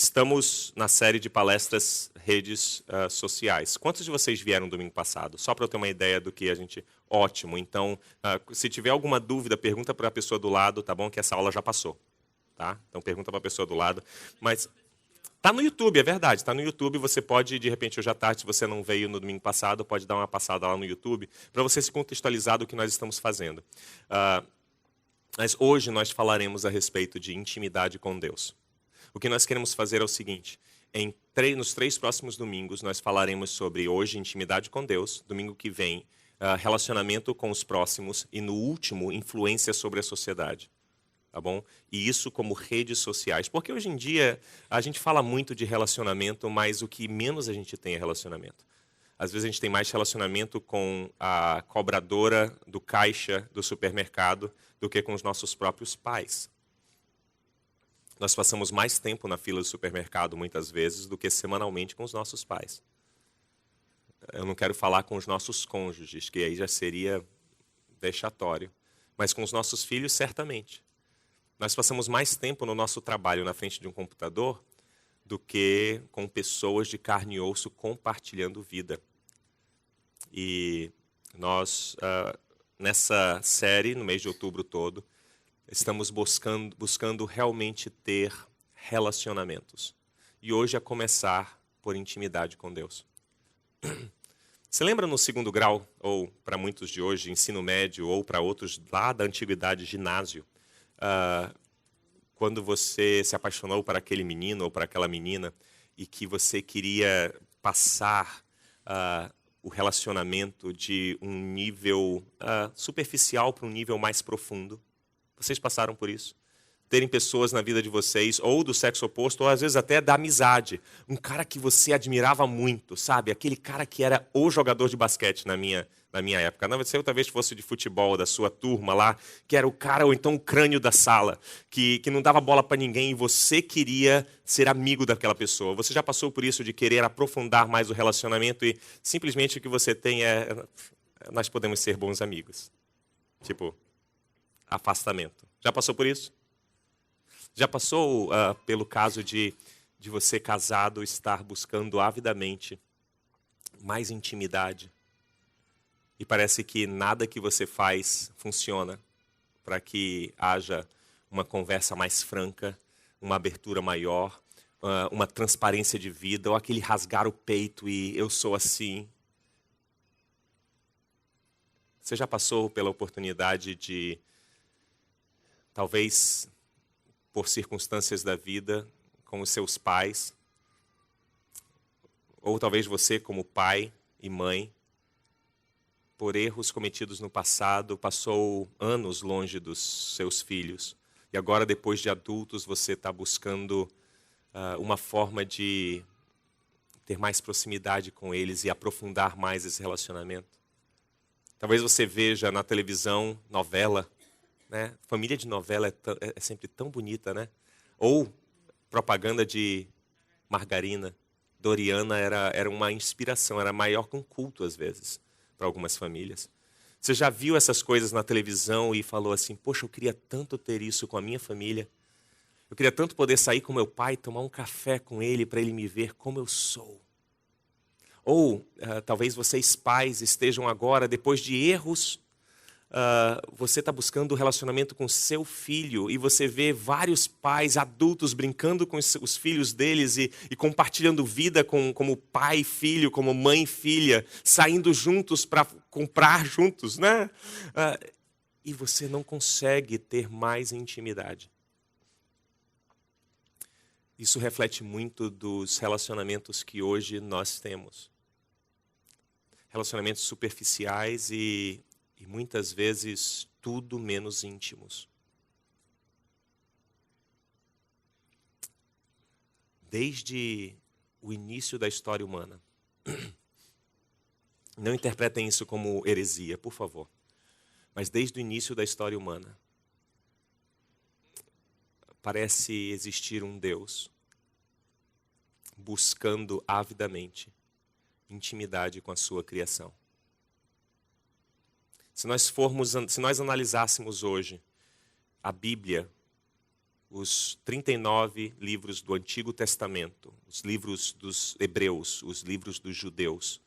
Estamos na série de palestras redes sociais. Quantos de vocês vieram domingo passado? Só para eu ter uma ideia do que a gente... Ótimo. Então, se tiver alguma dúvida, pergunta para a pessoa do lado, tá bom? Que essa aula já passou. Tá? Então, pergunta para a pessoa do lado. Mas tá no YouTube, é verdade. Está no YouTube. Você pode, de repente, hoje à tarde, se você não veio no domingo passado, pode dar uma passada lá no YouTube para você se contextualizar do que nós estamos fazendo. Mas hoje nós falaremos a respeito de intimidade com Deus. O que nós queremos fazer é o seguinte: nos 3 próximos domingos, nós falaremos sobre hoje intimidade com Deus, domingo que vem, relacionamento com os próximos e no último, influência sobre a sociedade. Tá bom? E isso como redes sociais. Porque hoje em dia a gente fala muito de relacionamento, mas o que menos a gente tem é relacionamento. Às vezes a gente tem mais relacionamento com a cobradora do caixa do supermercado do que com os nossos próprios pais. Nós passamos mais tempo na fila do supermercado, muitas vezes, do que semanalmente com os nossos pais. Eu não quero falar com os nossos cônjuges, que aí já seria vexatório. Mas com os nossos filhos, certamente. Nós passamos mais tempo no nosso trabalho na frente de um computador do que com pessoas de carne e osso compartilhando vida. E nós, nessa série, no mês de outubro todo, estamos buscando realmente ter relacionamentos. E hoje a começar por intimidade com Deus. Você lembra no 2º grau, ou para muitos de hoje, ensino médio, ou para outros lá da antiguidade, ginásio, quando você se apaixonou por aquele menino ou por aquela menina e que você queria passar o relacionamento de um nível superficial para um nível mais profundo? Vocês passaram por isso? Terem pessoas na vida de vocês, ou do sexo oposto, ou às vezes até da amizade. Um cara que você admirava muito, sabe? Aquele cara que era o jogador de basquete na minha época. Não, você talvez fosse de futebol, da sua turma lá, que era o cara, ou então o crânio da sala, que não dava bola para ninguém e você queria ser amigo daquela pessoa. Você já passou por isso de querer aprofundar mais o relacionamento e simplesmente o que você tem nós podemos ser bons amigos. Tipo... afastamento. Já passou por isso? Já passou pelo caso de você casado estar buscando avidamente mais intimidade e parece que nada que você faz funciona para que haja uma conversa mais franca, uma abertura maior, uma transparência de vida, ou aquele rasgar o peito e eu sou assim? Você já passou pela oportunidade de talvez por circunstâncias da vida, com os seus pais, ou talvez você como pai e mãe, por erros cometidos no passado, passou anos longe dos seus filhos. E agora, depois de adultos, você está buscando uma forma de ter mais proximidade com eles e aprofundar mais esse relacionamento. Talvez você veja na televisão novela, né? Família de novela é sempre tão bonita, né? Ou propaganda de margarina. Doriana era uma inspiração, era maior que um culto, às vezes, para algumas famílias. Você já viu essas coisas na televisão e falou assim: poxa, eu queria tanto ter isso com a minha família. Eu queria tanto poder sair com meu pai, tomar um café com ele, para ele me ver como eu sou. Ou talvez vocês pais estejam agora, depois de erros, você está buscando um relacionamento com seu filho e você vê vários pais adultos brincando com os filhos deles e compartilhando vida como pai e filho, como mãe e filha, saindo juntos para comprar juntos, né? E você não consegue ter mais intimidade. Isso reflete muito dos relacionamentos que hoje nós temos. Relacionamentos superficiais e muitas vezes tudo menos íntimos. Desde o início da história humana. Não interpretem isso como heresia, por favor. Mas desde o início da história humana, parece existir um Deus buscando avidamente intimidade com a sua criação. Se nós analisássemos hoje a Bíblia, os 39 livros do Antigo Testamento, os livros dos hebreus, os livros dos judeus,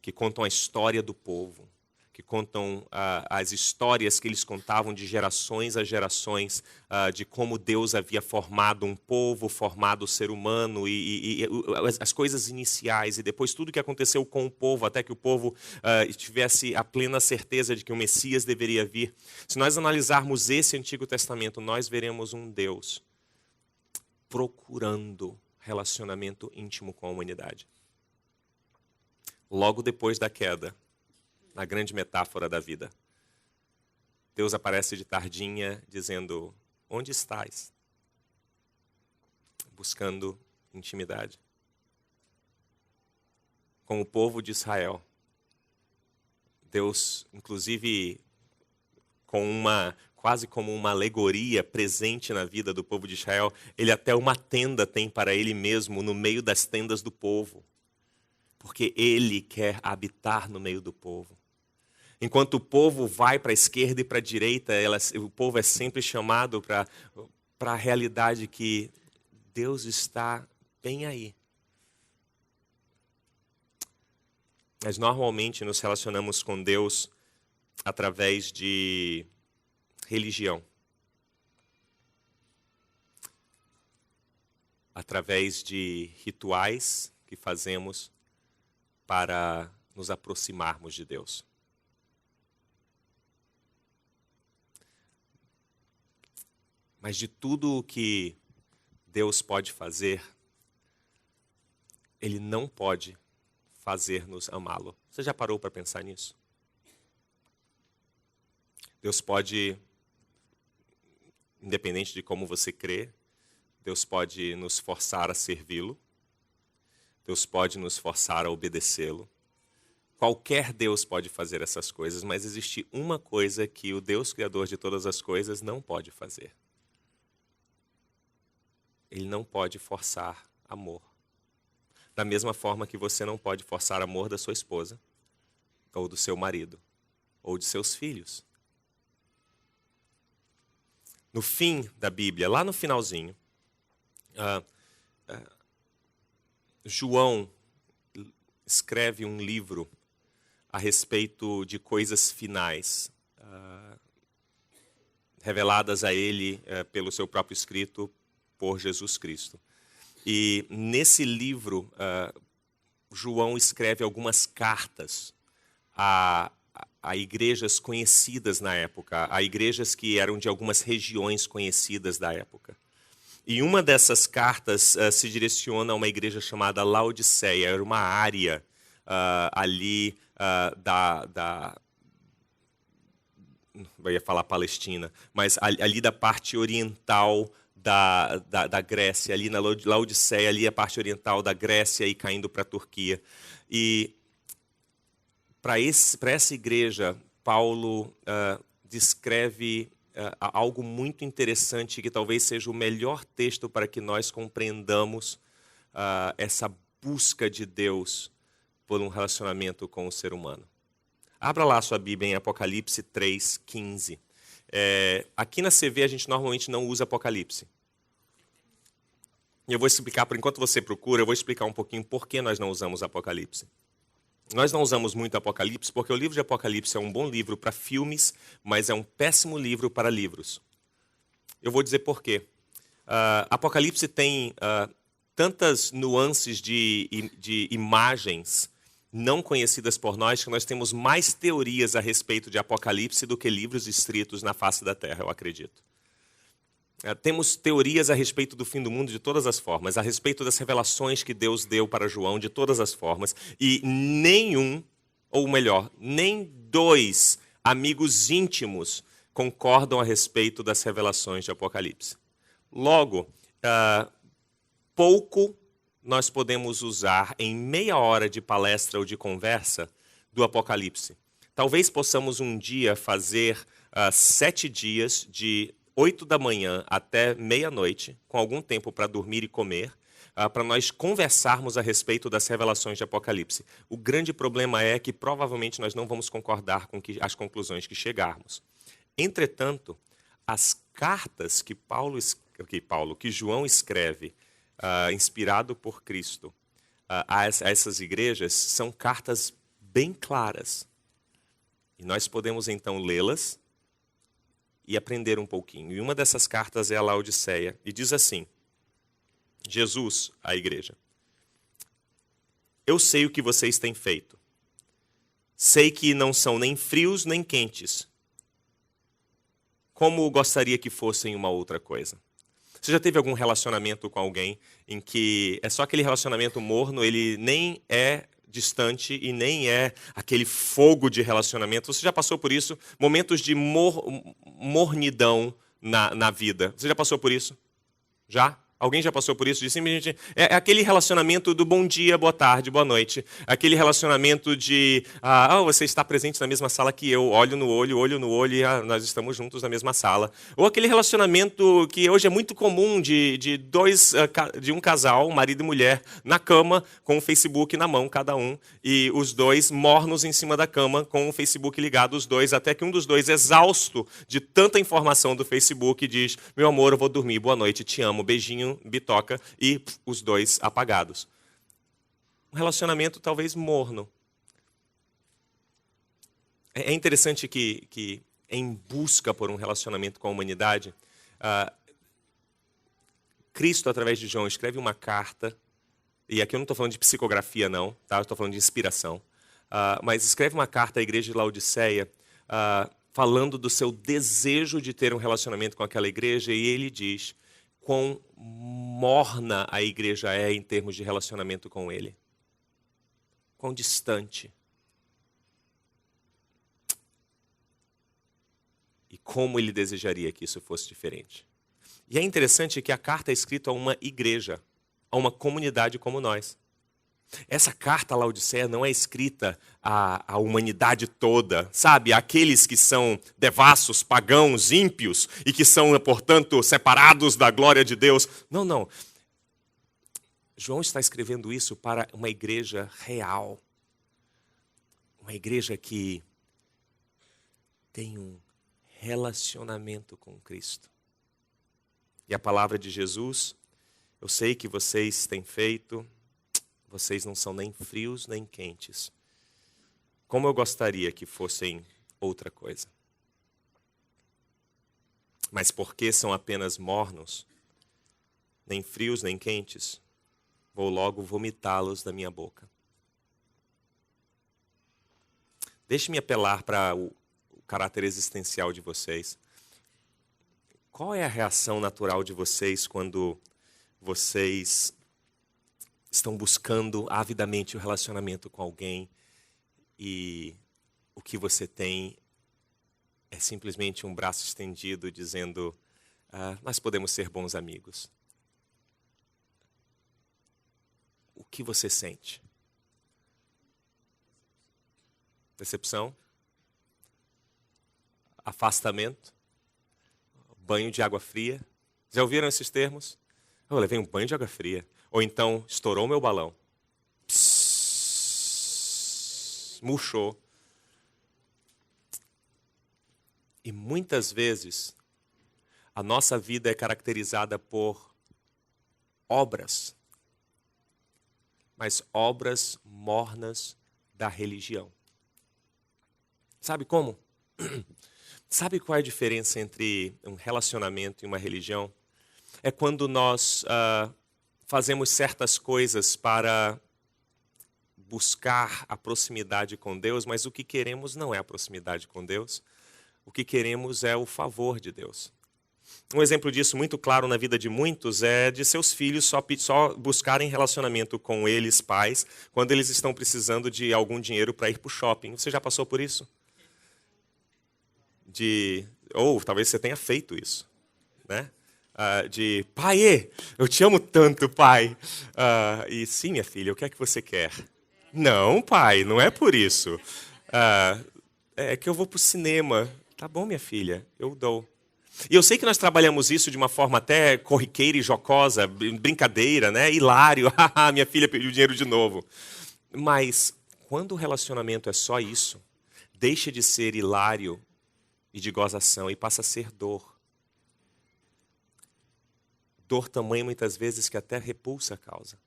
que contam a história do povo, que contam as histórias que eles contavam de gerações a gerações, de como Deus havia formado um povo, formado o ser humano, e as coisas iniciais, e depois tudo que aconteceu com o povo, até que o povo tivesse a plena certeza de que o Messias deveria vir. Se nós analisarmos esse Antigo Testamento, nós veremos um Deus procurando relacionamento íntimo com a humanidade. Logo depois da queda, na grande metáfora da vida, Deus aparece de tardinha dizendo: onde estás? Buscando intimidade com o povo de Israel. Deus, inclusive, quase como uma alegoria presente na vida do povo de Israel, ele até uma tenda tem para ele mesmo no meio das tendas do povo, porque ele quer habitar no meio do povo. Enquanto o povo vai para a esquerda e para a direita, o povo é sempre chamado para a realidade que Deus está bem aí. Mas normalmente nos relacionamos com Deus através de religião, através de rituais que fazemos para nos aproximarmos de Deus. Mas de tudo o que Deus pode fazer, Ele não pode fazer-nos amá-lo. Você já parou para pensar nisso? Deus pode, independente de como você crê, Deus pode nos forçar a servi-lo. Deus pode nos forçar a obedecê-lo. Qualquer Deus pode fazer essas coisas, mas existe uma coisa que o Deus Criador de todas as coisas não pode fazer. Ele não pode forçar amor. Da mesma forma que você não pode forçar amor da sua esposa, ou do seu marido, ou de seus filhos. No fim da Bíblia, lá no finalzinho, João escreve um livro a respeito de coisas finais, reveladas a ele pelo seu próprio escrito, por Jesus Cristo. E nesse livro, João escreve algumas cartas a igrejas conhecidas na época, a igrejas que eram de algumas regiões conhecidas da época. E uma dessas cartas se direciona a uma igreja chamada Laodiceia. Era uma área ali eu ia falar Palestina, mas ali da parte oriental da Grécia, ali na Laodiceia, ali a parte oriental da Grécia e caindo para a Turquia. E para essa igreja, Paulo descreve algo muito interessante, que talvez seja o melhor texto para que nós compreendamos essa busca de Deus por um relacionamento com o ser humano. Abra lá a sua Bíblia em Apocalipse 3:15. Aqui na CV a gente normalmente não usa Apocalipse. E eu vou explicar, por enquanto você procura, eu vou explicar um pouquinho por que nós não usamos Apocalipse. Nós não usamos muito Apocalipse porque o livro de Apocalipse é um bom livro para filmes, mas é um péssimo livro para livros. Eu vou dizer por quê. Apocalipse tem tantas nuances de imagens não conhecidas por nós, que nós temos mais teorias a respeito de Apocalipse do que livros escritos na face da terra, eu acredito. Temos teorias a respeito do fim do mundo de todas as formas, a respeito das revelações que Deus deu para João de todas as formas, e nenhum, ou melhor, nem dois amigos íntimos concordam a respeito das revelações de Apocalipse. Logo, pouco nós podemos usar em meia hora de palestra ou de conversa do Apocalipse. Talvez possamos um dia fazer 7 dias de 8 da manhã até meia-noite, com algum tempo para dormir e comer, para nós conversarmos a respeito das revelações de Apocalipse. O grande problema é que provavelmente nós não vamos concordar com as conclusões que chegarmos. Entretanto, as cartas que Paulo que João escreve, inspirado por Cristo, a essas igrejas, são cartas bem claras. E nós podemos então lê-las e aprender um pouquinho. E uma dessas cartas é a Laodiceia, e diz assim: Jesus, à igreja: eu sei o que vocês têm feito. Sei que não são nem frios nem quentes, como gostaria que fossem uma outra coisa. Você já teve algum relacionamento com alguém em que é só aquele relacionamento morno, ele nem é distante e nem é aquele fogo de relacionamento? Você já passou por isso? Momentos de mornidão na vida. Você já passou por isso? Já? Alguém já passou por isso? De simplesmente, é aquele relacionamento do bom dia, boa tarde, boa noite. Aquele relacionamento de, você está presente na mesma sala que eu, olho no olho e nós estamos juntos na mesma sala. Ou aquele relacionamento que hoje é muito comum de um casal, marido e mulher, na cama, com o Facebook na mão, cada um, e os dois mornos em cima da cama, com o Facebook ligado, os dois, até que um dos dois, exausto de tanta informação do Facebook, diz: meu amor, eu vou dormir, boa noite, te amo, beijinho, bitoca, e os dois apagados. Um relacionamento talvez morno. É interessante que em busca por um relacionamento com a humanidade, Cristo, através de João, escreve uma carta, e aqui eu não estou falando de psicografia não, tá? Eu estou falando de inspiração, mas escreve uma carta à igreja de Laodiceia, falando do seu desejo de ter um relacionamento com aquela igreja, e ele diz quão morna a igreja é em termos de relacionamento com ele. Quão distante. E como ele desejaria que isso fosse diferente. E é interessante que a carta é escrita a uma igreja, a uma comunidade como nós. Essa carta à Laodiceia não é escrita à humanidade toda, sabe? Aqueles que são devassos, pagãos, ímpios e que são, portanto, separados da glória de Deus. Não, não. João está escrevendo isso para uma igreja real. Uma igreja que tem um relacionamento com Cristo. E a palavra de Jesus: eu sei que vocês têm feito, vocês não são nem frios nem quentes. Como eu gostaria que fossem outra coisa. Mas porque são apenas mornos, nem frios nem quentes, vou logo vomitá-los da minha boca. Deixe-me apelar para o caráter existencial de vocês. Qual é a reação natural de vocês quando vocês estão buscando avidamente o relacionamento com alguém e o que você tem é simplesmente um braço estendido dizendo: nós podemos ser bons amigos? O que você sente? Decepção? Afastamento? Banho de água fria? Já ouviram esses termos? Eu levei um banho de água fria. Ou então, estourou meu balão. Psss, murchou. E muitas vezes, a nossa vida é caracterizada por obras. Mas obras mornas da religião. Sabe como? Sabe qual é a diferença entre um relacionamento e uma religião? É quando nós fazemos certas coisas para buscar a proximidade com Deus, mas o que queremos não é a proximidade com Deus. O que queremos é o favor de Deus. Um exemplo disso muito claro na vida de muitos é de seus filhos só buscarem relacionamento com eles, pais, quando eles estão precisando de algum dinheiro para ir para o shopping. Você já passou por isso? Ou talvez você tenha feito isso, né? Pai, eu te amo tanto, pai. E sim, minha filha, o que é que você quer? Não, pai, não é por isso. É que eu vou para o cinema. Tá bom, minha filha, eu dou. E eu sei que nós trabalhamos isso de uma forma até corriqueira e jocosa, brincadeira, né? Hilário. Minha filha pediu dinheiro de novo. Mas quando o relacionamento é só isso, deixa de ser hilário e de gozação e passa a ser dor. Dor tamanha muitas vezes que até repulsa a causa.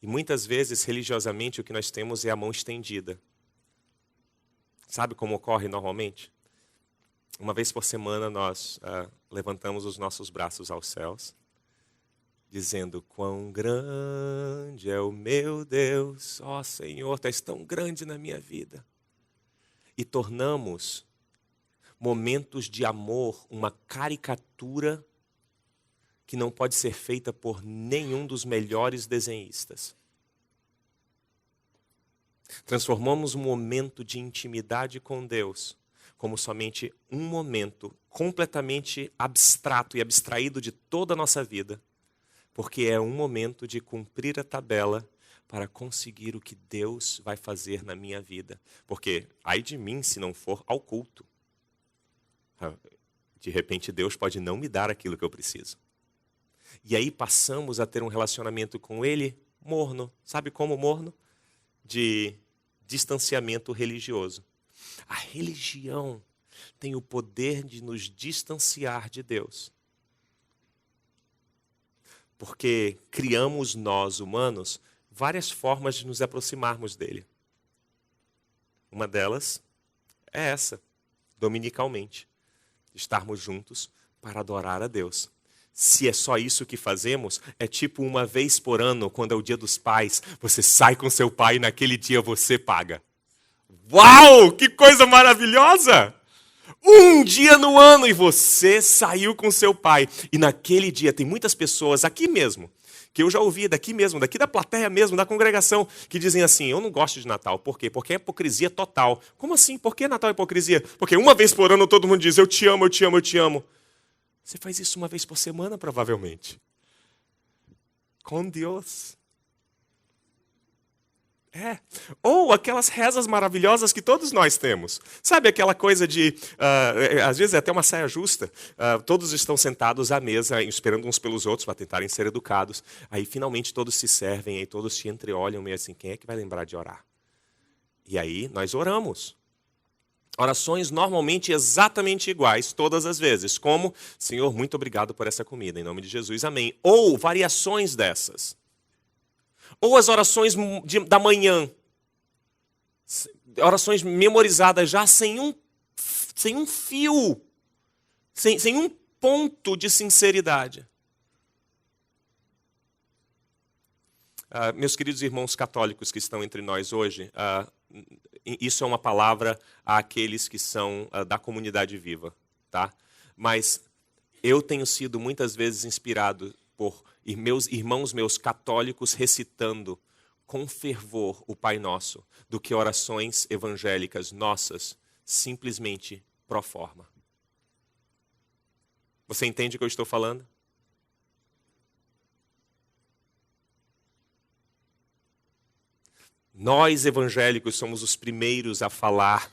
E muitas vezes, religiosamente, o que nós temos é a mão estendida. Sabe como ocorre normalmente? Uma vez por semana nós levantamos os nossos braços aos céus, dizendo: quão grande é o meu Deus, ó Senhor, tu és tão grande na minha vida. E tornamos momentos de amor uma caricatura que não pode ser feita por nenhum dos melhores desenhistas. Transformamos um momento de intimidade com Deus como somente um momento completamente abstrato e abstraído de toda a nossa vida, porque é um momento de cumprir a tabela para conseguir o que Deus vai fazer na minha vida. Porque, ai de mim se não for ao culto. De repente Deus pode não me dar aquilo que eu preciso. E aí passamos a ter um relacionamento com Ele morno. Sabe como morno? De distanciamento religioso. A religião tem o poder de nos distanciar de Deus. Porque criamos nós, humanos, várias formas de nos aproximarmos dele. Uma delas é essa, dominicalmente. Estarmos juntos para adorar a Deus. Se é só isso que fazemos, é tipo uma vez por ano, quando é o dia dos pais, você sai com seu pai e naquele dia você paga. Uau, que coisa maravilhosa! Um dia no ano e você saiu com seu pai. E naquele dia tem muitas pessoas aqui mesmo, que eu já ouvi daqui mesmo, daqui da plateia mesmo, da congregação, que dizem assim: eu não gosto de Natal. Por quê? Porque é hipocrisia total. Como assim? Por que Natal é hipocrisia? Porque uma vez por ano todo mundo diz: eu te amo, eu te amo, eu te amo. Você faz isso uma vez por semana, provavelmente. Com Deus. Ou aquelas rezas maravilhosas que todos nós temos. Sabe aquela coisa de, às vezes é até uma saia justa, todos estão sentados à mesa, esperando uns pelos outros para tentarem ser educados. Aí finalmente todos se servem, aí todos se entreolham meio assim: quem é que vai lembrar de orar? E aí nós oramos. Orações normalmente exatamente iguais todas as vezes, como: Senhor, muito obrigado por essa comida, em nome de Jesus, amém. Ou variações dessas. Ou as orações da manhã, orações memorizadas já sem um fio, sem um ponto de sinceridade. Meus queridos irmãos católicos que estão entre nós hoje, isso é uma palavra àqueles que são da comunidade viva, tá? Mas eu tenho sido muitas vezes inspirado por irmãos meus católicos recitando com fervor o Pai Nosso, do que orações evangélicas nossas, simplesmente pro forma. Você entende o que eu estou falando? Nós evangélicos somos os primeiros a falar: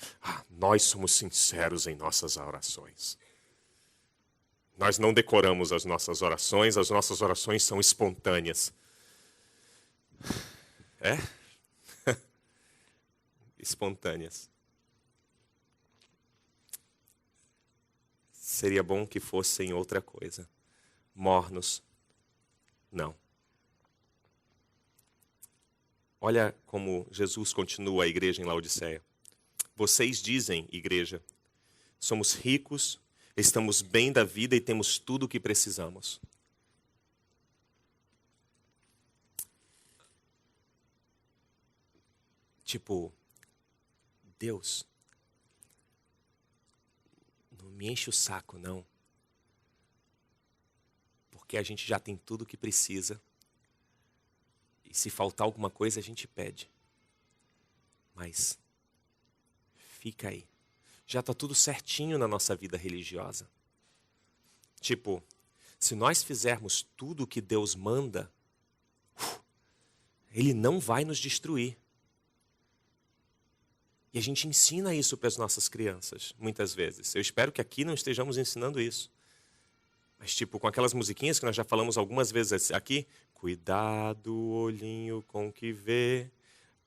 nós somos sinceros em nossas orações. Nós não decoramos as nossas orações são espontâneas. Espontâneas. Seria bom que fossem outra coisa. Mornos, não. Olha como Jesus continua a igreja em Laodiceia. Vocês dizem, igreja, somos ricos, estamos bem da vida e temos tudo o que precisamos. Tipo, Deus, não me enche o saco, não. Porque a gente já tem tudo o que precisa. E se faltar alguma coisa, a gente pede. Mas fica aí. Já está tudo certinho na nossa vida religiosa. Tipo, se nós fizermos tudo o que Deus manda, Ele não vai nos destruir. E a gente ensina isso para as nossas crianças, muitas vezes. Eu espero que aqui não estejamos ensinando isso. Mas tipo, com aquelas musiquinhas que nós já falamos algumas vezes aqui. Cuidado, olhinho com que vê.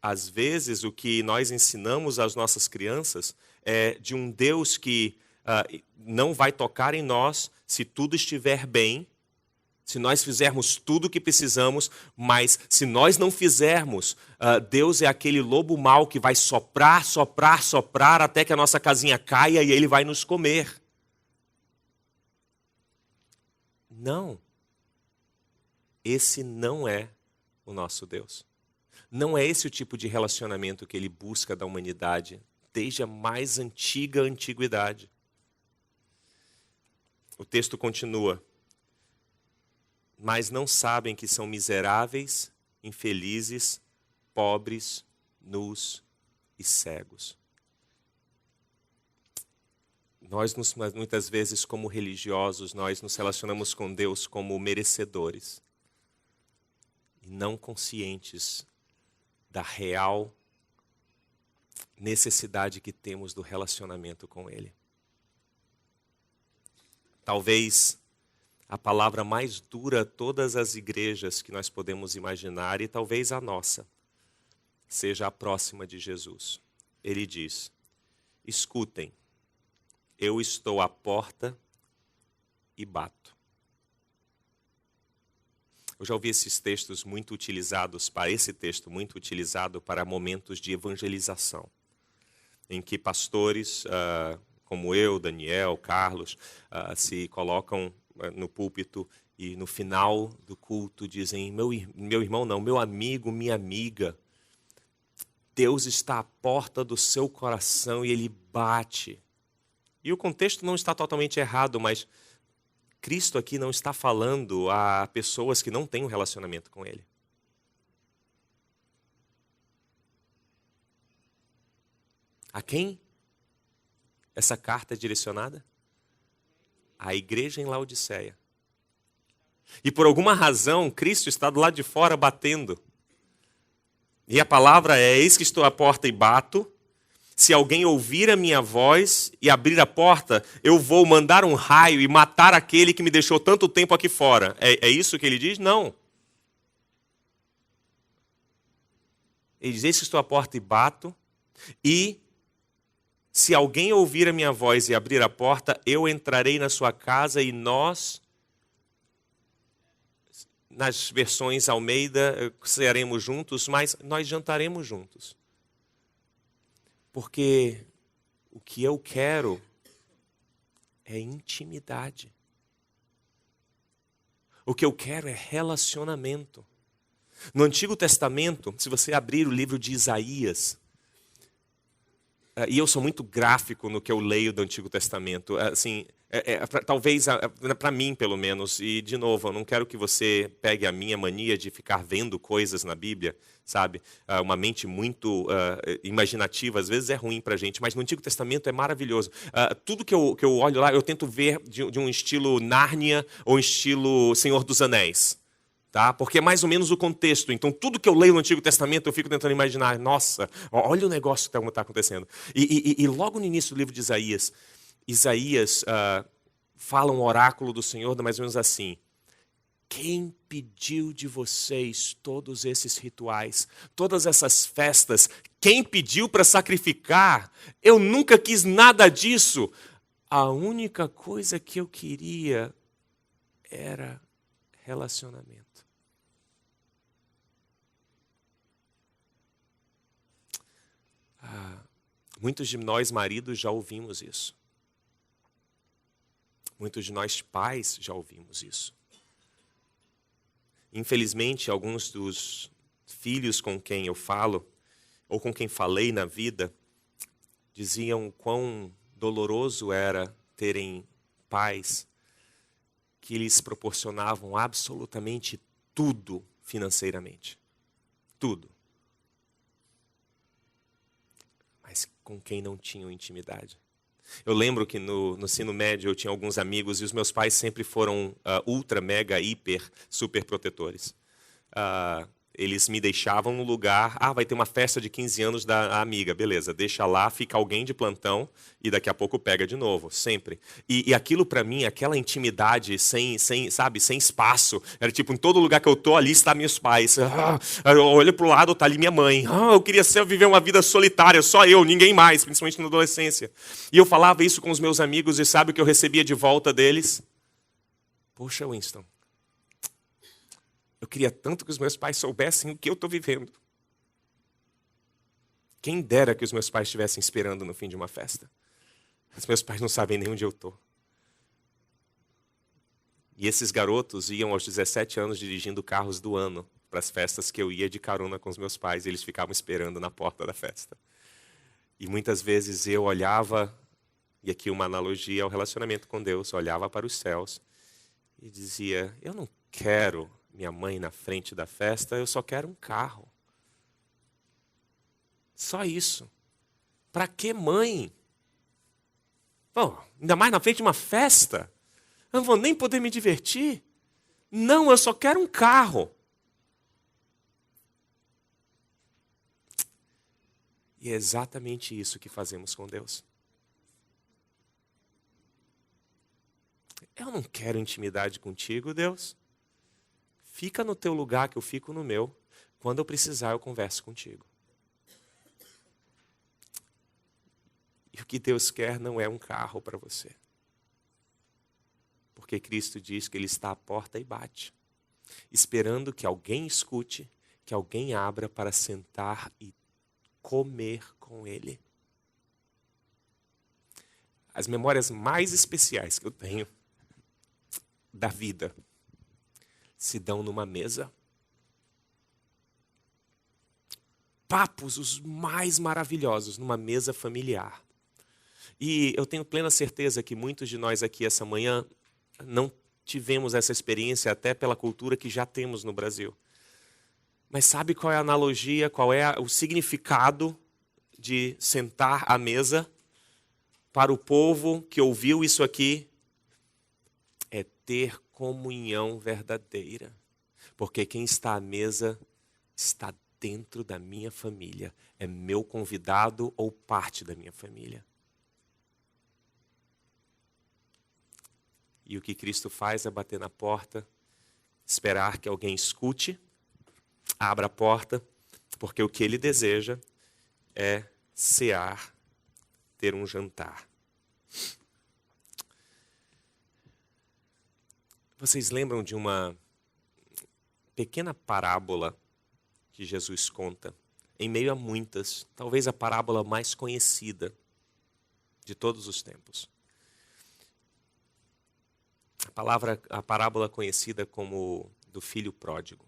Às vezes, o que nós ensinamos às nossas crianças é de um Deus que não vai tocar em nós se tudo estiver bem, se nós fizermos tudo o que precisamos, mas se nós não fizermos, Deus é aquele lobo mau que vai soprar, soprar, soprar até que a nossa casinha caia e ele vai nos comer. Não. Esse não é o nosso Deus. Não é esse o tipo de relacionamento que ele busca da humanidade, desde a mais antiga antiguidade. O texto continua. Mas não sabem que são miseráveis, infelizes, pobres, nus e cegos. Nós, muitas vezes, como religiosos, nós nos relacionamos com Deus como merecedores e não conscientes da real necessidade que temos do relacionamento com Ele. Talvez a palavra mais dura a todas as igrejas que nós podemos imaginar, e talvez a nossa, seja a próxima de Jesus. Ele diz: escutem, eu estou à porta e bato. Eu já ouvi esses textos muito utilizados, esse texto muito utilizado para momentos de evangelização, em que pastores como eu, Daniel, Carlos, se colocam no púlpito e no final do culto dizem: meu irmão não, meu amigo, minha amiga, Deus está à porta do seu coração e Ele bate. E o contexto não está totalmente errado, mas Cristo aqui não está falando a pessoas que não têm um relacionamento com Ele. A quem essa carta é direcionada? À igreja em Laodiceia. E por alguma razão, Cristo está do lado de fora batendo. E a palavra é: eis que estou à porta e bato. Se alguém ouvir a minha voz e abrir a porta, eu vou mandar um raio e matar aquele que me deixou tanto tempo aqui fora. É isso que ele diz? Não. Ele diz: eis que estou à porta e bato. E se alguém ouvir a minha voz e abrir a porta, eu entrarei na sua casa e nós, nas versões Almeida, cearemos juntos, mas nós jantaremos juntos. Porque o que eu quero é intimidade. O que eu quero é relacionamento. No Antigo Testamento, se você abrir o livro de Isaías, e eu sou muito gráfico no que eu leio do Antigo Testamento, assim, talvez para mim pelo menos, e de novo, eu não quero que você pegue a minha mania de ficar vendo coisas na Bíblia, sabe? Uma mente muito imaginativa às vezes é ruim para a gente, mas no Antigo Testamento é maravilhoso. Tudo que eu olho lá, eu tento ver de um estilo Nárnia ou estilo Senhor dos Anéis. Tá? Porque é mais ou menos o contexto. Então, tudo que eu leio no Antigo Testamento, eu fico tentando imaginar: nossa, olha o negócio que está acontecendo. E logo no início do livro de Isaías, fala um oráculo do Senhor, mais ou menos assim: quem pediu de vocês todos esses rituais, todas essas festas? Quem pediu para sacrificar? Eu nunca quis nada disso. A única coisa que eu queria era relacionamento. Muitos de nós, maridos, já ouvimos isso. Muitos de nós, pais, já ouvimos isso. Infelizmente, alguns dos filhos com quem eu falo, ou com quem falei na vida, diziam quão doloroso era terem pais que lhes proporcionavam absolutamente tudo financeiramente. Tudo. Mas com quem não tinham intimidade. Eu lembro que no ensino médio eu tinha alguns amigos e os meus pais sempre foram ultra, mega, hiper, super protetores. Eles me deixavam no lugar, vai ter uma festa de 15 anos da amiga, beleza, deixa lá, fica alguém de plantão e daqui a pouco pega de novo, sempre. E aquilo para mim, aquela intimidade sem espaço, era tipo, em todo lugar que eu tô, ali está meus pais. Eu olho pro lado, tá ali minha mãe. Eu queria viver uma vida solitária, só eu, ninguém mais, principalmente na adolescência. E eu falava isso com os meus amigos e sabe o que eu recebia de volta deles? Poxa, Winston, eu queria tanto que os meus pais soubessem o que eu estou vivendo. Quem dera que os meus pais estivessem esperando no fim de uma festa. Os meus pais não sabem nem onde eu estou. E esses garotos iam aos 17 anos dirigindo carros do ano para as festas que eu ia de carona com os meus pais. E eles ficavam esperando na porta da festa. E muitas vezes eu olhava, e aqui uma analogia ao relacionamento com Deus, olhava para os céus e dizia, eu não quero minha mãe na frente da festa, eu só quero um carro. Só isso. Para que mãe? Bom, ainda mais na frente de uma festa? Eu não vou nem poder me divertir? Não, eu só quero um carro. E é exatamente isso que fazemos com Deus. Eu não quero intimidade contigo, Deus. Fica no teu lugar que eu fico no meu. Quando eu precisar, eu converso contigo. E o que Deus quer não é um carro para você. Porque Cristo diz que Ele está à porta e bate, esperando que alguém escute, que alguém abra para sentar e comer com Ele. As memórias mais especiais que eu tenho da vida se dão numa mesa. Papos os mais maravilhosos numa mesa familiar. E eu tenho plena certeza que muitos de nós aqui essa manhã não tivemos essa experiência até pela cultura que já temos no Brasil. Mas sabe qual é a analogia, qual é o significado de sentar à mesa para o povo que ouviu isso aqui? É ter comunhão verdadeira. Porque quem está à mesa está dentro da minha família. É meu convidado ou parte da minha família. E o que Cristo faz é bater na porta, esperar que alguém escute, abra a porta, porque o que Ele deseja é cear, ter um jantar. Vocês lembram de uma pequena parábola que Jesus conta, em meio a muitas, talvez a parábola mais conhecida de todos os tempos? A parábola conhecida como do filho pródigo.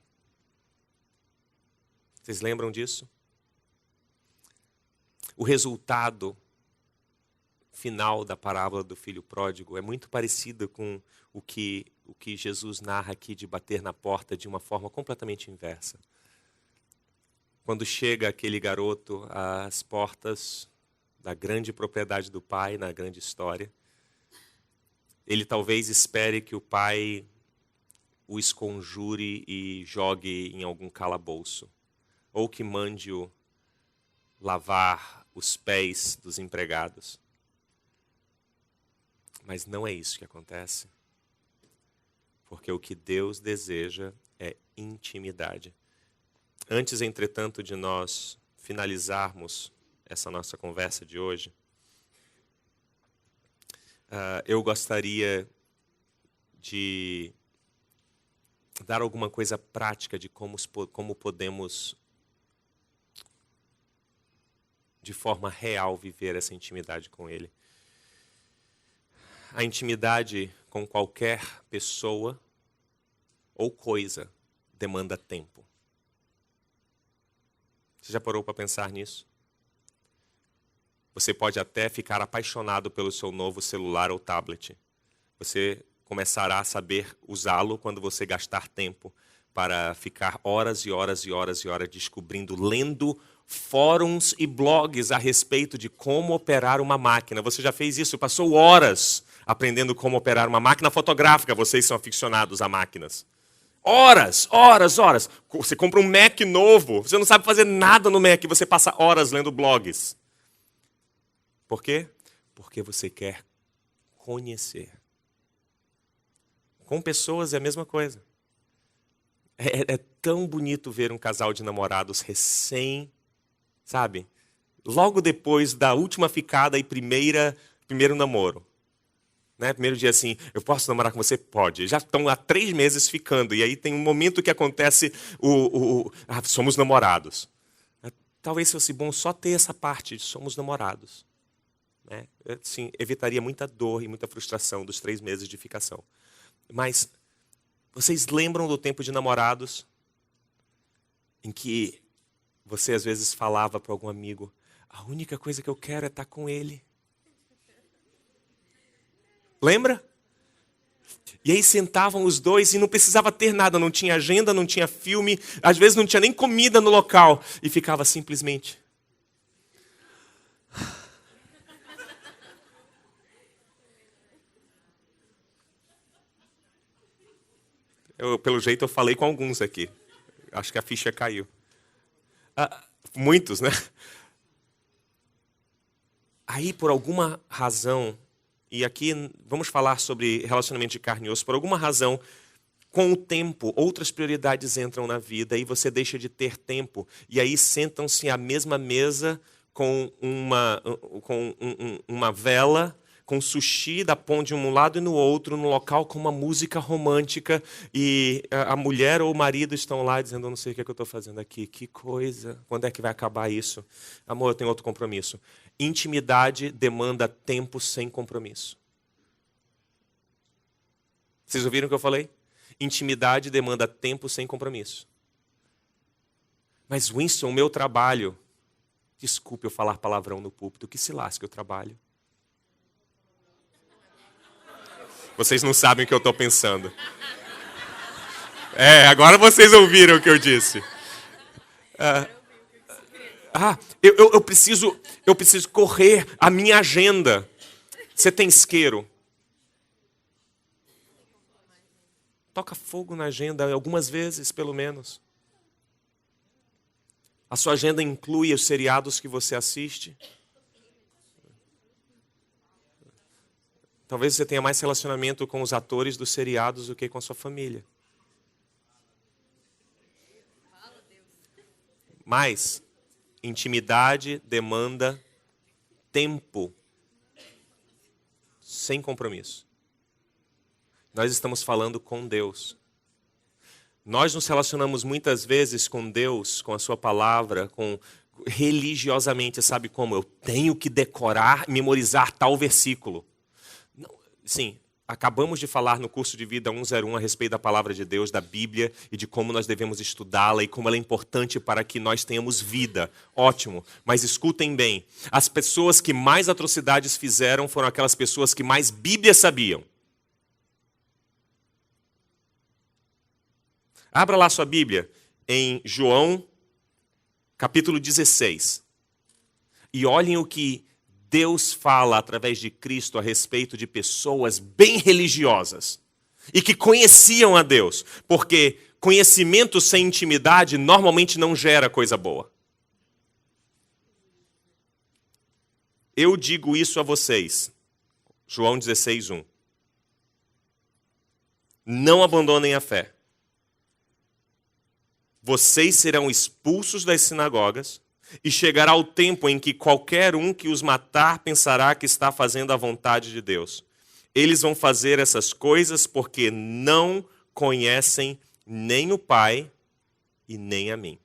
Vocês lembram disso? O resultado final da parábola do filho pródigo é muito parecido com o que Jesus narra aqui de bater na porta de uma forma completamente inversa. Quando chega aquele garoto às portas da grande propriedade do pai, na grande história, ele talvez espere que o pai o esconjure e jogue em algum calabouço, ou que mande-o lavar os pés dos empregados. Mas não é isso que acontece. Porque o que Deus deseja é intimidade. Antes, entretanto, de nós finalizarmos essa nossa conversa de hoje, eu gostaria de dar alguma coisa prática de como podemos, de forma real, viver essa intimidade com Ele. A intimidade com qualquer pessoa ou coisa demanda tempo. Você já parou para pensar nisso? Você pode até ficar apaixonado pelo seu novo celular ou tablet. Você começará a saber usá-lo quando você gastar tempo para ficar horas e horas e horas e horas descobrindo, lendo fóruns e blogs a respeito de como operar uma máquina. Você já fez isso? Passou horas aprendendo como operar uma máquina fotográfica. Vocês são aficionados a máquinas. Horas, horas, horas. Você compra um Mac novo, você não sabe fazer nada no Mac, você passa horas lendo blogs. Por quê? Porque você quer conhecer. Com pessoas é a mesma coisa. É tão bonito ver um casal de namorados recém, sabe? Logo depois da última ficada e primeiro namoro. Né? Primeiro dia assim, eu posso namorar com você? Pode. Já estão há 3 meses ficando. E aí tem um momento que acontece somos namorados. Talvez fosse bom só ter essa parte de somos namorados. Né? Assim, evitaria muita dor e muita frustração dos 3 meses de ficação. Mas vocês lembram do tempo de namorados em que você às vezes falava para algum amigo, a única coisa que eu quero é estar com ele. Lembra? E aí sentavam os dois e não precisava ter nada, não tinha agenda, não tinha filme, às vezes não tinha nem comida no local. E ficava simplesmente... Pelo jeito eu falei com alguns aqui. Acho que a ficha caiu. Muitos, né? Aí, por alguma razão, e aqui vamos falar sobre relacionamento de carne e osso, por alguma razão, com o tempo, outras prioridades entram na vida e você deixa de ter tempo. E aí sentam-se à mesma mesa com uma vela, com sushi da pão de um lado e no outro, no local com uma música romântica, e a mulher ou o marido estão lá dizendo, eu não sei o que é que eu estou fazendo aqui, que coisa, quando é que vai acabar isso? Amor, eu tenho outro compromisso. Intimidade demanda tempo sem compromisso. Vocês ouviram o que eu falei? Intimidade demanda tempo sem compromisso. Mas Winston, o meu trabalho, desculpe eu falar palavrão no púlpito, que se lasque o trabalho. Vocês não sabem o que eu estou pensando. Agora vocês ouviram o que eu disse. Eu preciso correr a minha agenda. Você tem isqueiro? Toca fogo na agenda algumas vezes, pelo menos. A sua agenda inclui os seriados que você assiste? Talvez você tenha mais relacionamento com os atores dos seriados do que com a sua família. Mas intimidade demanda tempo sem compromisso. Nós estamos falando com Deus. Nós nos relacionamos muitas vezes com Deus, com a sua palavra, religiosamente, sabe como? Eu tenho que decorar, memorizar tal versículo. Sim, acabamos de falar no curso de vida 101 a respeito da palavra de Deus, da Bíblia, e de como nós devemos estudá-la e como ela é importante para que nós tenhamos vida. Ótimo, mas escutem bem. As pessoas que mais atrocidades fizeram foram aquelas pessoas que mais Bíblia sabiam. Abra lá sua Bíblia em João, capítulo 16. E olhem o que Deus fala através de Cristo a respeito de pessoas bem religiosas e que conheciam a Deus, porque conhecimento sem intimidade normalmente não gera coisa boa. Eu digo isso a vocês, João 16:1. Não abandonem a fé. Vocês serão expulsos das sinagogas, e chegará o tempo em que qualquer um que os matar pensará que está fazendo a vontade de Deus. Eles vão fazer essas coisas porque não conhecem nem o Pai e nem a mim.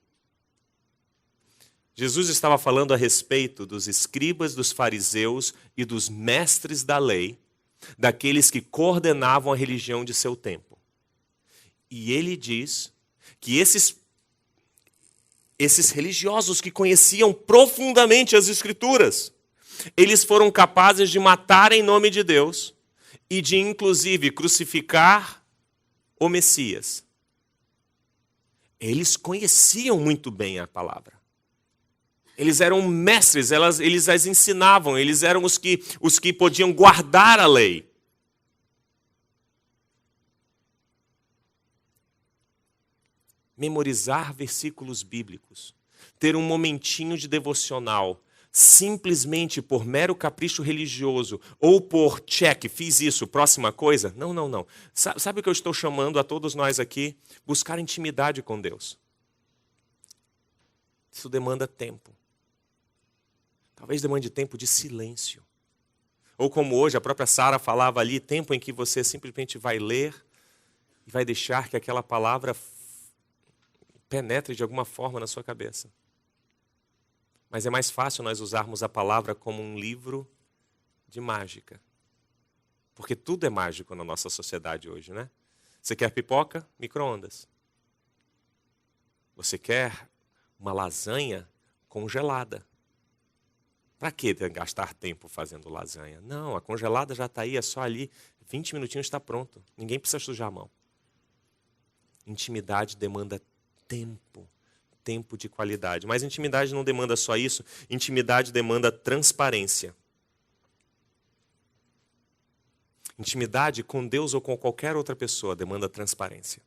Jesus estava falando a respeito dos escribas, dos fariseus e dos mestres da lei, daqueles que coordenavam a religião de seu tempo. E ele diz que esses religiosos que conheciam profundamente as Escrituras, eles foram capazes de matar em nome de Deus e de, inclusive, crucificar o Messias. Eles conheciam muito bem a palavra. Eles eram mestres, eles as ensinavam, eles eram os que podiam guardar a lei. memorizar versículos bíblicos, ter um momentinho de devocional, simplesmente por mero capricho religioso ou por check, fiz isso, próxima coisa. Não, não, não. Sabe o que eu estou chamando a todos nós aqui? Buscar intimidade com Deus. Isso demanda tempo. Talvez demande tempo de silêncio. Ou como hoje a própria Sara falava ali, tempo em que você simplesmente vai ler e vai deixar que aquela palavra penetre de alguma forma na sua cabeça. Mas é mais fácil nós usarmos a palavra como um livro de mágica. Porque tudo é mágico na nossa sociedade hoje, né? Você quer pipoca? Micro-ondas. Você quer uma lasanha congelada. Para que gastar tempo fazendo lasanha? Não, a congelada já está aí, é só ali, 20 minutinhos está pronto. Ninguém precisa sujar a mão. Intimidade demanda tempo. Tempo de qualidade. Mas intimidade não demanda só isso, intimidade demanda transparência. Intimidade com Deus ou com qualquer outra pessoa demanda transparência.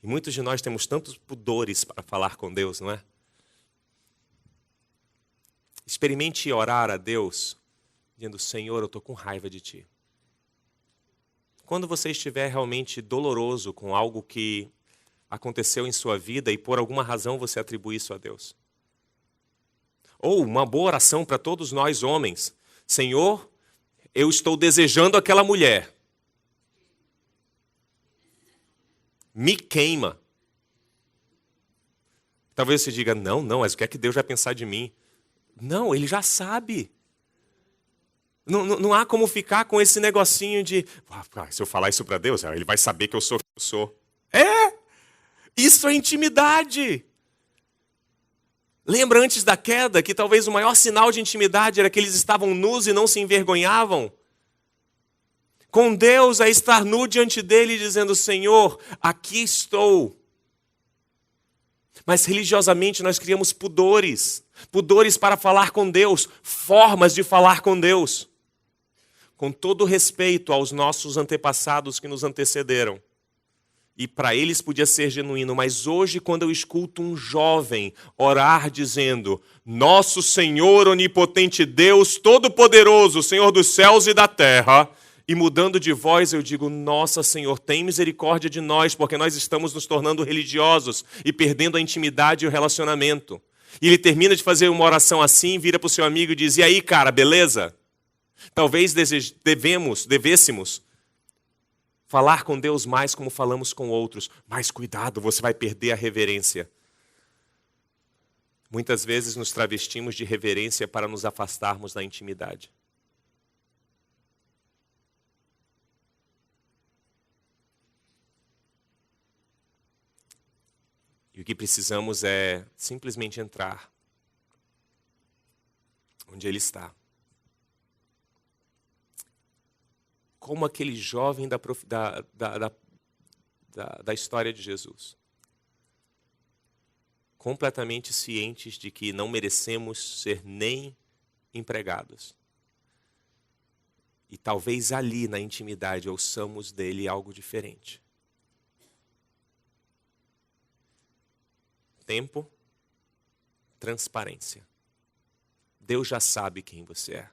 E muitos de nós temos tantos pudores para falar com Deus, não é? Experimente orar a Deus, dizendo, Senhor, eu estou com raiva de Ti. Quando você estiver realmente doloroso com algo que aconteceu em sua vida e por alguma razão você atribui isso a Deus. Ou uma boa oração para todos nós homens. Senhor, eu estou desejando aquela mulher. Me queima. Talvez você diga, não, mas o que é que Deus vai pensar de mim? Não, Ele já sabe. Não há como ficar com esse negocinho de, se eu falar isso para Deus, Ele vai saber que eu sou o que eu sou. Isso é intimidade. Lembra antes da queda que talvez o maior sinal de intimidade era que eles estavam nus e não se envergonhavam? Com Deus é estar nu diante dele dizendo, Senhor, aqui estou. Mas religiosamente nós criamos pudores. Pudores para falar com Deus, formas de falar com Deus. Com todo respeito aos nossos antepassados que nos antecederam. E para eles podia ser genuíno, mas hoje quando eu escuto um jovem orar dizendo, Nosso Senhor onipotente Deus, todo-poderoso, Senhor dos céus e da terra, e mudando de voz eu digo, Nossa Senhor, tem misericórdia de nós, porque nós estamos nos tornando religiosos e perdendo a intimidade e o relacionamento. E ele termina de fazer uma oração assim, vira para o seu amigo e diz, e aí cara, beleza? Talvez devêssemos falar com Deus mais como falamos com outros. Mas cuidado, você vai perder a reverência. Muitas vezes nos travestimos de reverência para nos afastarmos da intimidade. E o que precisamos é simplesmente entrar onde Ele está. Como aquele jovem da história de Jesus. Completamente cientes de que não merecemos ser nem empregados. E talvez ali, na intimidade, ouçamos dele algo diferente. Tempo, transparência. Deus já sabe quem você é.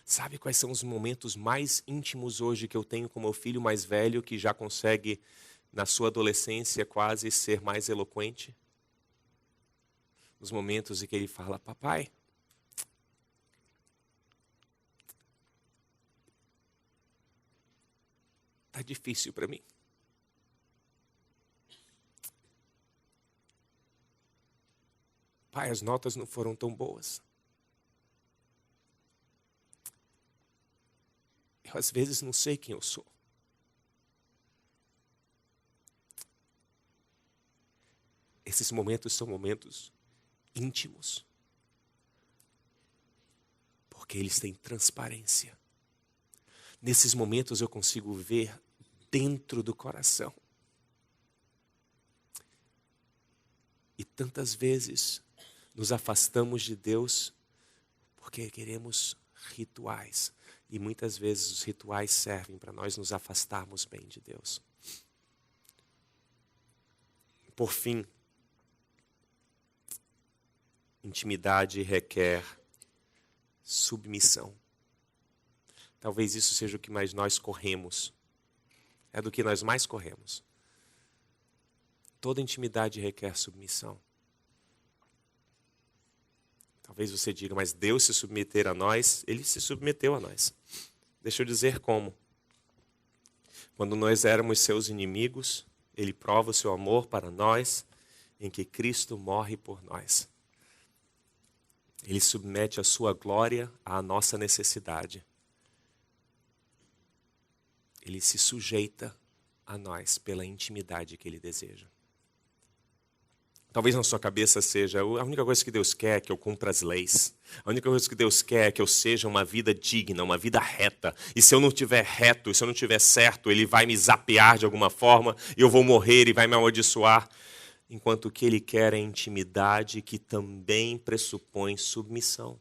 Sabe quais são os momentos mais íntimos hoje que eu tenho com meu filho mais velho, que já consegue, na sua adolescência, quase ser mais eloquente? Os momentos em que ele fala, papai, tá difícil para mim. Pai, as notas não foram tão boas. Eu às vezes não sei quem eu sou. Esses momentos são momentos íntimos. Porque eles têm transparência. Nesses momentos eu consigo ver dentro do coração. E tantas vezes nos afastamos de Deus porque queremos rituais. E muitas vezes os rituais servem para nós nos afastarmos bem de Deus. Por fim, intimidade requer submissão. Talvez isso seja o que mais nós corremos. É do que nós mais corremos. Toda intimidade requer submissão. Talvez você diga, mas Deus se submeter a nós, Ele se submeteu a nós. Deixa eu dizer como. Quando nós éramos seus inimigos, Ele prova o seu amor para nós, em que Cristo morre por nós. Ele submete a sua glória à nossa necessidade. Ele se sujeita a nós pela intimidade que Ele deseja. Talvez na sua cabeça seja, a única coisa que Deus quer é que eu cumpra as leis. A única coisa que Deus quer é que eu seja uma vida digna, uma vida reta. E se eu não estiver reto, se eu não estiver certo, Ele vai me zapear de alguma forma, e eu vou morrer e vai me amaldiçoar. Enquanto o que Ele quer é intimidade que também pressupõe submissão.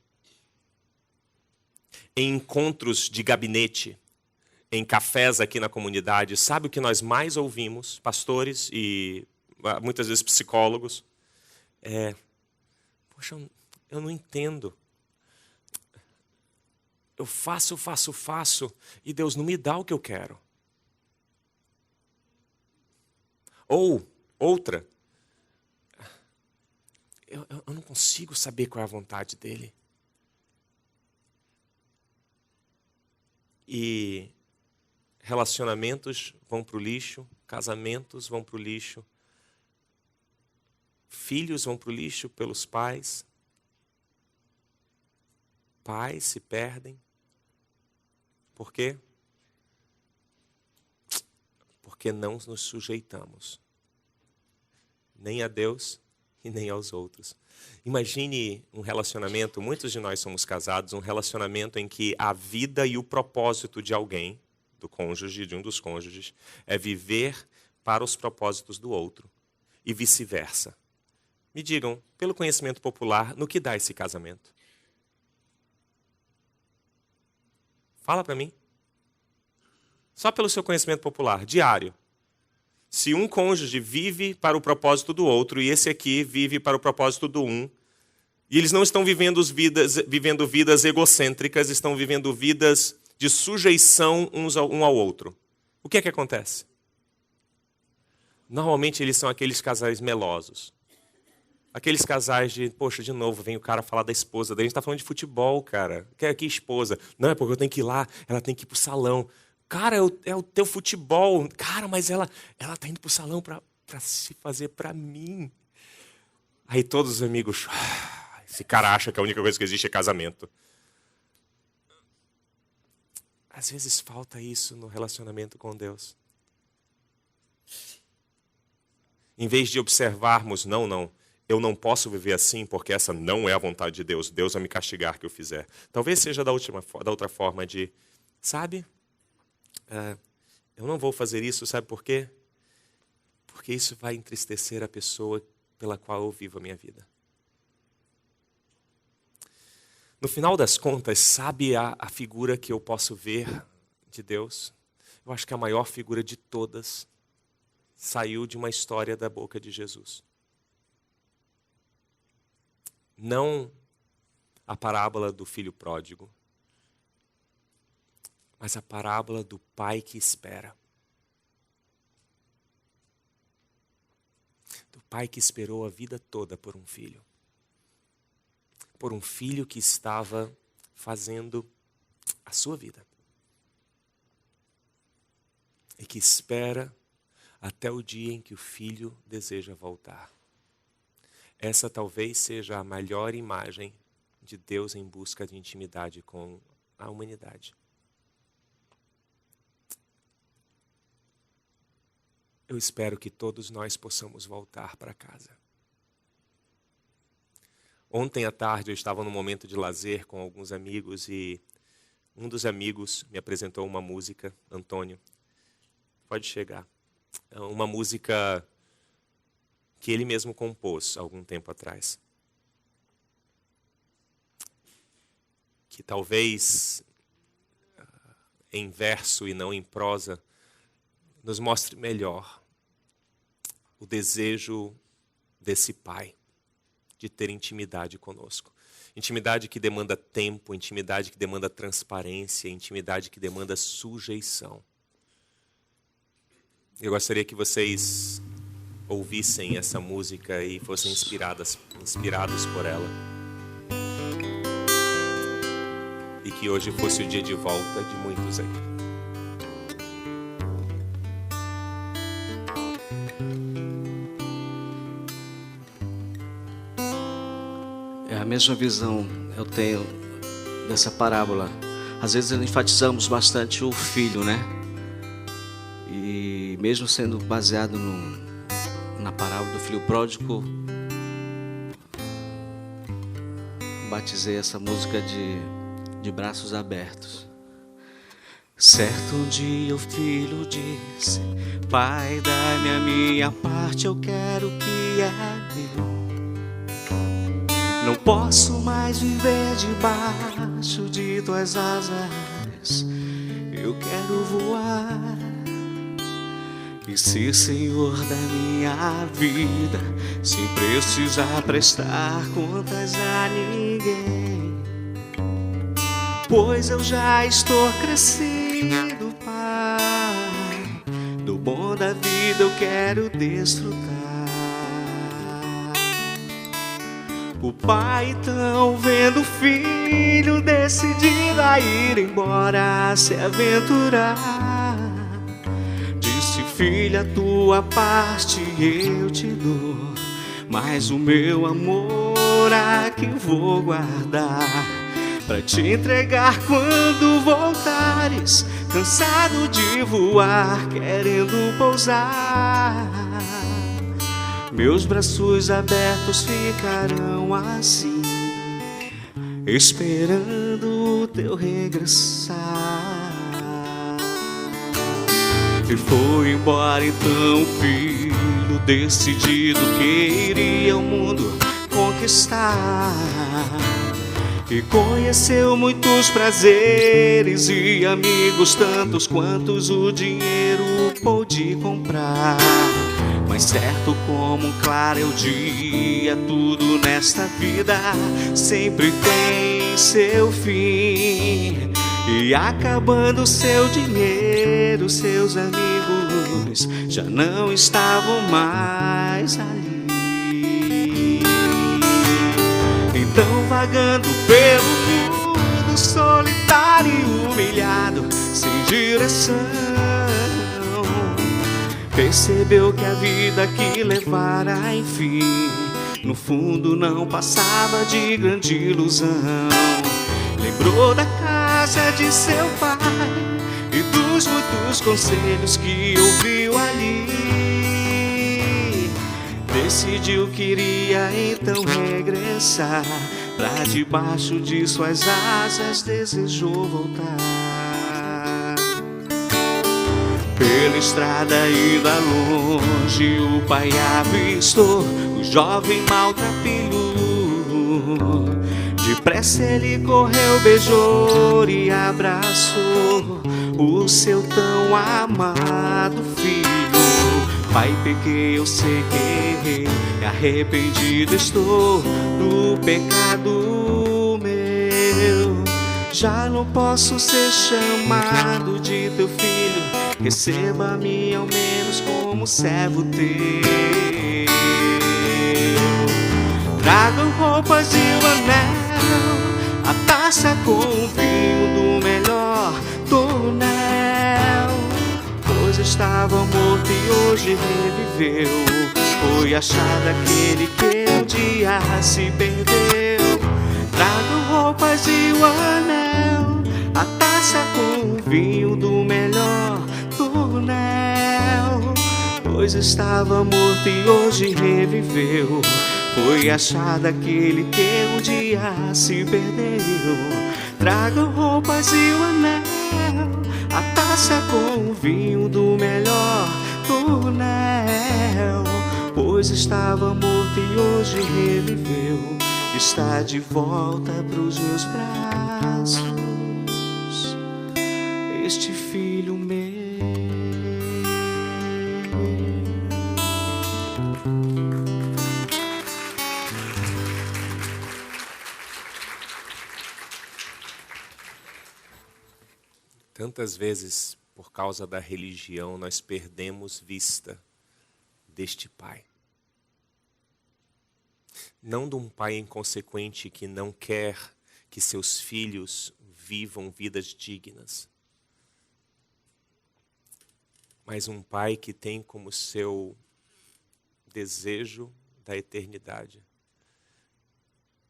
Em encontros de gabinete, em cafés aqui na comunidade, sabe o que nós mais ouvimos, pastores e muitas vezes psicólogos? Poxa, eu não entendo. Eu faço, e Deus não me dá o que eu quero. Ou, outra, eu não consigo saber qual é a vontade dEle. E relacionamentos vão para o lixo, casamentos vão para o lixo, filhos vão para o lixo pelos pais, pais se perdem. Por quê? Porque não nos sujeitamos, nem a Deus e nem aos outros. Imagine um relacionamento, muitos de nós somos casados, um relacionamento em que a vida e o propósito de alguém, do cônjuge, de um dos cônjuges, é viver para os propósitos do outro e vice-versa. Me digam, pelo conhecimento popular, no que dá esse casamento? Fala para mim. Só pelo seu conhecimento popular, diário. Se um cônjuge vive para o propósito do outro e esse aqui vive para o propósito do um, e eles não estão vivendo vidas egocêntricas, estão vivendo vidas de sujeição um ao outro. O que é que acontece? Normalmente eles são aqueles casais melosos. Aqueles casais de, poxa, de novo, vem o cara falar da esposa dele. A gente está falando de futebol, cara. Que esposa? Não, é porque eu tenho que ir lá, ela tem que ir pro salão. Cara, é o teu futebol. Cara, mas ela tá indo pro salão para se fazer para mim. Aí todos os amigos, esse cara acha que a única coisa que existe é casamento. Às vezes falta isso no relacionamento com Deus. Em vez de observarmos, não, eu não posso viver assim porque essa não é a vontade de Deus. Deus vai me castigar que eu fizer. Talvez seja da outra forma de, sabe? Eu não vou fazer isso, sabe por quê? Porque isso vai entristecer a pessoa pela qual eu vivo a minha vida. No final das contas, sabe a figura que eu posso ver de Deus? Eu acho que a maior figura de todas saiu de uma história da boca de Jesus. Não a parábola do filho pródigo, mas a parábola do pai que espera. Do pai que esperou a vida toda por um filho. Por um filho que estava fazendo a sua vida. E que espera até o dia em que o filho deseja voltar. Essa talvez seja a melhor imagem de Deus em busca de intimidade com a humanidade. Eu espero que todos nós possamos voltar para casa. Ontem à tarde eu estava num momento de lazer com alguns amigos e um dos amigos me apresentou uma música, Antônio, pode chegar, uma música que ele mesmo compôs algum tempo atrás. Que talvez em verso e não em prosa nos mostre melhor o desejo desse Pai de ter intimidade conosco. Intimidade que demanda tempo, intimidade que demanda transparência, intimidade que demanda sujeição. Eu gostaria que vocês ouvissem essa música e fossem inspirados por ela. E que hoje fosse o dia de volta de muitos aqui. É a mesma visão eu tenho dessa parábola. Às vezes enfatizamos bastante o filho, né? E mesmo sendo baseado na parábola do filho pródigo, batizei essa música de braços abertos. Certo dia o filho disse: Pai, dá-me a minha parte, eu quero o que é meu. Não posso mais viver debaixo de tuas asas, eu quero voar e ser Senhor da minha vida, sem precisar prestar contas a ninguém. Pois eu já estou crescido, Pai, do bom da vida eu quero desfrutar. O pai então, vendo o filho decidido a ir embora se aventurar, disse: filha, tua parte eu te dou, mas o meu amor aqui vou guardar, pra te entregar quando voltares, cansado de voar, querendo pousar. Meus braços abertos ficarão assim, esperando o teu regressar. E foi embora então o filho, decidido que iria o mundo conquistar. E conheceu muitos prazeres e amigos, tantos quantos o dinheiro pôde comprar. Mas certo como um claro é o dia, tudo nesta vida sempre tem seu fim. E acabando seu dinheiro, seus amigos já não estavam mais ali. Então, vagando pelo mundo, solitário e humilhado, sem direção, percebeu que a vida que levara, enfim, no fundo não passava de grande ilusão. Lembrou da casa de seu pai e dos muitos conselhos que ouviu ali. Decidiu que iria então regressar, pra debaixo de suas asas desejou voltar. Pela estrada ainda longe o pai avistou o jovem maltrapilho. Depressa ele correu, beijou e abraçou o seu tão amado filho. Pai, pequei, eu sei que errei, arrependido estou do pecado meu. Já não posso ser chamado de teu filho, receba-me ao menos como servo teu. Tragam roupas e o anel, a taça com o vinho do melhor tonel. Pois estava morto e hoje reviveu, foi achado aquele que um dia se perdeu. Tragam roupas e o anel, a taça com o vinho do melhor tonel. Pois estava morto e hoje reviveu, foi achado aquele que um dia se perdeu. Tragam roupas e o anel, a taça com o vinho do melhor tonel. Pois estava morto e hoje reviveu, está de volta pros meus braços, este filho meu. Tantas vezes, por causa da religião, nós perdemos vista deste Pai. Não de um pai inconsequente que não quer que seus filhos vivam vidas dignas, mas um pai que tem como seu desejo da eternidade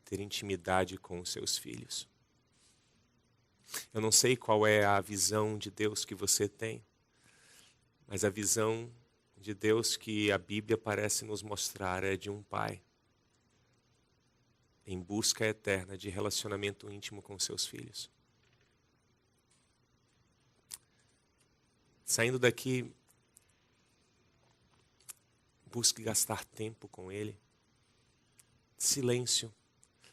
ter intimidade com os seus filhos. Eu não sei qual é a visão de Deus que você tem, mas a visão de Deus que a Bíblia parece nos mostrar é de um pai em busca eterna de relacionamento íntimo com seus filhos. Saindo daqui, busque gastar tempo com Ele. Silêncio.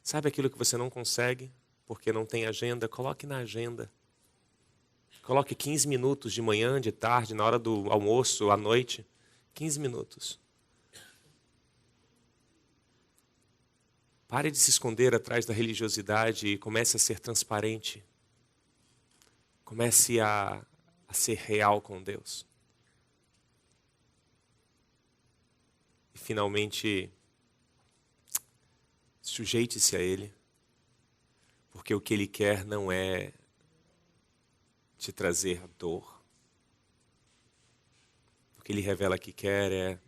Sabe aquilo que você não consegue porque não tem agenda? Coloque na agenda. Coloque 15 minutos de manhã, de tarde, na hora do almoço, à noite. 15 minutos. Pare de se esconder atrás da religiosidade e comece a ser transparente. Comece a ser real com Deus. E finalmente, sujeite-se a Ele, porque o que Ele quer não é te trazer dor. O que Ele revela que quer é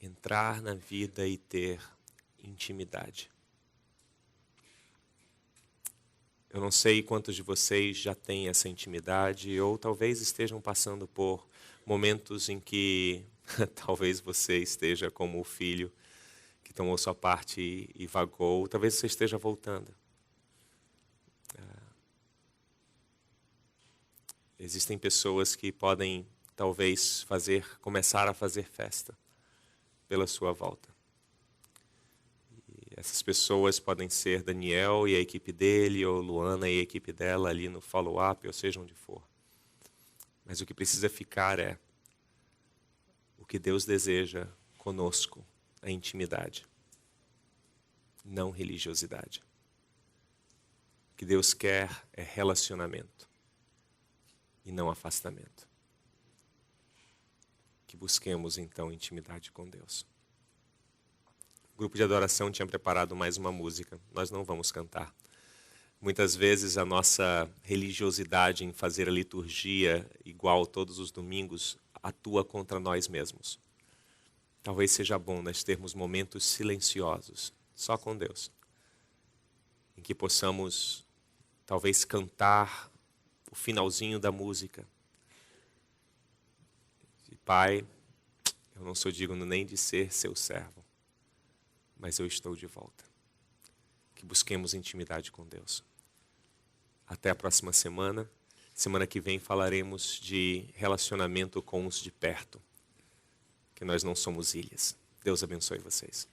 entrar na vida e ter intimidade. Eu não sei quantos de vocês já têm essa intimidade ou talvez estejam passando por momentos em que talvez você esteja como o filho que tomou sua parte e vagou. Talvez você esteja voltando. Existem pessoas que podem talvez começar a fazer festa pela sua volta. Essas pessoas podem ser Daniel e a equipe dele, ou Luana e a equipe dela ali no follow-up, ou seja onde for. Mas o que precisa ficar é o que Deus deseja conosco, a intimidade, não religiosidade. O que Deus quer é relacionamento e não afastamento. Que busquemos então intimidade com Deus. O grupo de adoração tinha preparado mais uma música. Nós não vamos cantar. Muitas vezes a nossa religiosidade em fazer a liturgia igual todos os domingos atua contra nós mesmos. Talvez seja bom nós termos momentos silenciosos, só com Deus, em que possamos talvez cantar o finalzinho da música. E, Pai, eu não sou digno nem de ser seu servo, mas eu estou de volta. Que busquemos intimidade com Deus. Até a próxima semana. Semana que vem falaremos de relacionamento com os de perto. Que nós não somos ilhas. Deus abençoe vocês.